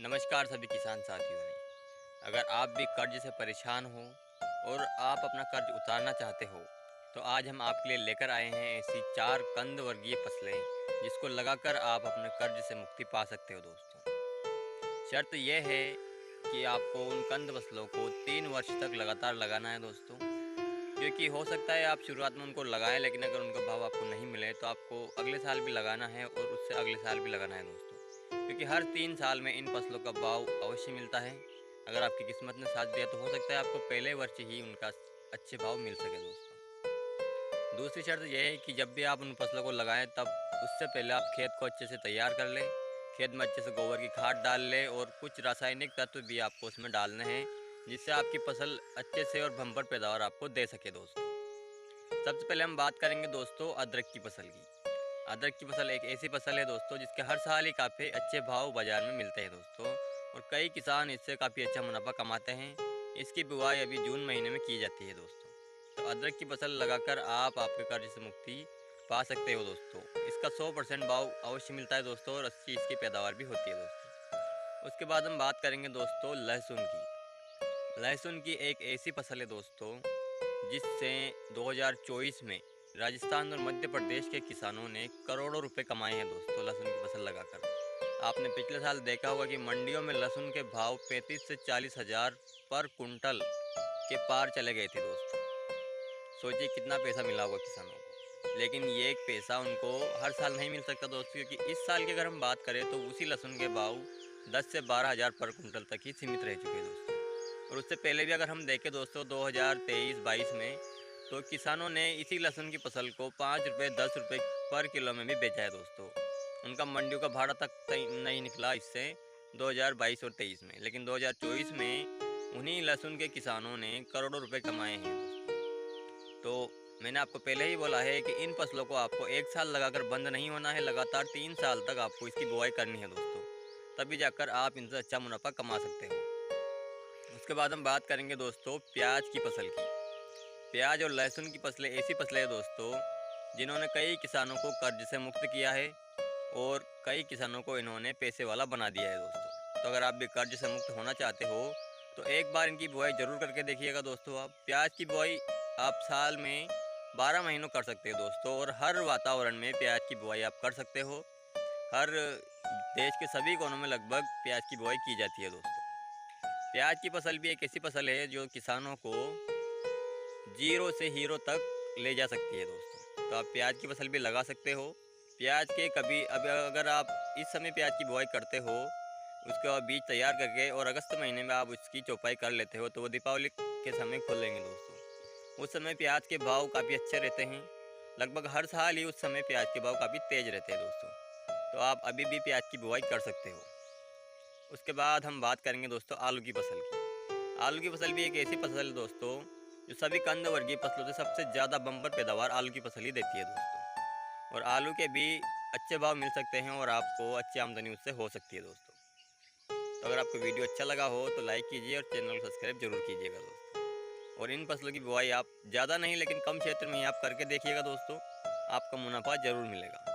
नमस्कार सभी किसान साथियों ने। अगर आप भी कर्ज से परेशान हो और आप अपना कर्ज उतारना चाहते हो तो आज हम आपके लिए लेकर आए हैं ऐसी 4 कंद वर्गीय फसलें जिसको लगाकर आप अपने कर्ज से मुक्ति पा सकते हो दोस्तों। शर्त यह है कि आपको उन कंद फसलों को 3 वर्ष तक लगातार लगाना है दोस्तों, क्योंकि हो सकता है आप शुरुआत में उनको लगाएं लेकिन अगर उनका भाव आपको नहीं मिले तो आपको अगले साल भी लगाना है और उससे अगले साल भी लगाना है दोस्तों, क्योंकि हर 3 साल में इन फसलों का भाव अवश्य मिलता है। अगर आपकी किस्मत ने साथ दिया तो हो सकता है आपको पहले वर्ष ही उनका अच्छे भाव मिल सके दोस्तों। दूसरी शर्त यह है कि जब भी आप उन फसलों को लगाएं तब उससे पहले आप खेत को अच्छे से तैयार कर लें। खेत में अच्छे से गोबर की खाद डाल लें और कुछ रासायनिक तत्व भी आपको उसमें डालने हैं, जिससे आपकी फसल अच्छे से और बम्पर पैदावार आपको दे सके दोस्तों। सबसे पहले हम बात करेंगे दोस्तों अदरक की फसल की। अदरक की फसल एक ऐसी फसल है दोस्तों जिसके हर साल ही काफ़ी अच्छे भाव बाज़ार में मिलते हैं दोस्तों, और कई किसान इससे काफ़ी अच्छा मुनाफा कमाते हैं। इसकी बुआई अभी जून महीने में की जाती है दोस्तों। तो अदरक की फसल लगाकर आप आपके कर्ज से मुक्ति पा सकते हो दोस्तों। इसका 100% भाव अवश्य मिलता है दोस्तों और अच्छी इसकी पैदावार भी होती है दोस्तों। उसके बाद हम बात करेंगे दोस्तों लहसुन की। लहसुन की एक ऐसी फसल है दोस्तों जिससे 2024 में राजस्थान और मध्य प्रदेश के किसानों ने करोड़ों रुपए कमाए हैं दोस्तों लहसुन की फसल लगाकर। आपने पिछले साल देखा होगा कि मंडियों में लहसुन के भाव 35 से 40 हज़ार पर कुंटल के पार चले गए थे दोस्तों। सोचिए कितना पैसा मिला होगा किसानों को, लेकिन ये एक पैसा उनको हर साल नहीं मिल सकता दोस्तों, क्योंकि इस साल की अगर हम बात करें तो उसी लहसुन के भाव 10 से 12 हज़ार पर कुंटल तक ही सीमित रह चुके हैं दोस्तों। और उससे पहले भी अगर हम देखें दोस्तों 2023-22 में तो किसानों ने इसी लहसुन की फसल को 5 रुपये 10 रुपये पर किलो में भी बेचा है दोस्तों। उनका मंडियों का भाड़ा तक नहीं निकला इससे 2022 और 23 में, लेकिन 2024 में उन्हीं लहसुन के किसानों ने करोड़ों रुपए कमाए हैं दोस्तों। तो मैंने आपको पहले ही बोला है कि इन फसलों को आपको एक साल लगाकर बंद नहीं होना है, लगातार 3 साल तक आपको इसकी बुआई करनी है दोस्तों, तभी जाकर आप इनसे अच्छा मुनाफा कमा सकते हो। उसके बाद हम बात करेंगे दोस्तों प्याज की फसल की। प्याज और लहसुन की फसलें ऐसी फसलें हैं दोस्तों जिन्होंने कई किसानों को कर्ज से मुक्त किया है और कई किसानों को इन्होंने पैसे वाला बना दिया है दोस्तों। तो अगर आप भी कर्ज से मुक्त होना चाहते हो तो एक बार इनकी बुआई ज़रूर करके देखिएगा दोस्तों। आप प्याज की बुआई आप साल में 12 महीनों कर सकते हो दोस्तों, और हर वातावरण में प्याज की बुआई आप कर सकते हो। हर देश के सभी कोनों में लगभग प्याज की बुआई की जाती है दोस्तों। प्याज की फसल भी एक ऐसी फसल है जो किसानों को जीरो से हीरो तक ले जा सकती है दोस्तों। तो आप प्याज की फसल भी लगा सकते हो। प्याज के कभी अब अगर आप इस समय प्याज की बुआई करते हो, उसके बाद बीज तैयार करके और अगस्त महीने में आप उसकी चौपाई कर लेते हो तो वो दीपावली के समय खुलेंगे दोस्तों। उस समय प्याज के भाव काफ़ी अच्छे रहते हैं। लगभग हर साल ही उस समय प्याज के भाव काफ़ी तेज़ रहते हैं दोस्तों। तो आप अभी भी प्याज की बुआई कर सकते हो। उसके बाद हम बात करेंगे दोस्तों आलू की फसल की। आलू की फसल भी एक ऐसी फसल है दोस्तों जो सभी कंद वर्गीय फसलों से सबसे ज़्यादा बम्पर पैदावार आलू की फसल ही देती है दोस्तों, और आलू के भी अच्छे भाव मिल सकते हैं और आपको अच्छी आमदनी उससे हो सकती है दोस्तों। तो अगर आपको वीडियो अच्छा लगा हो तो लाइक कीजिए और चैनल को सब्सक्राइब जरूर कीजिएगा दोस्तों। और इन फसलों की बुआई आप ज़्यादा नहीं लेकिन कम क्षेत्र में ही आप करके देखिएगा दोस्तों, आपको मुनाफा ज़रूर मिलेगा।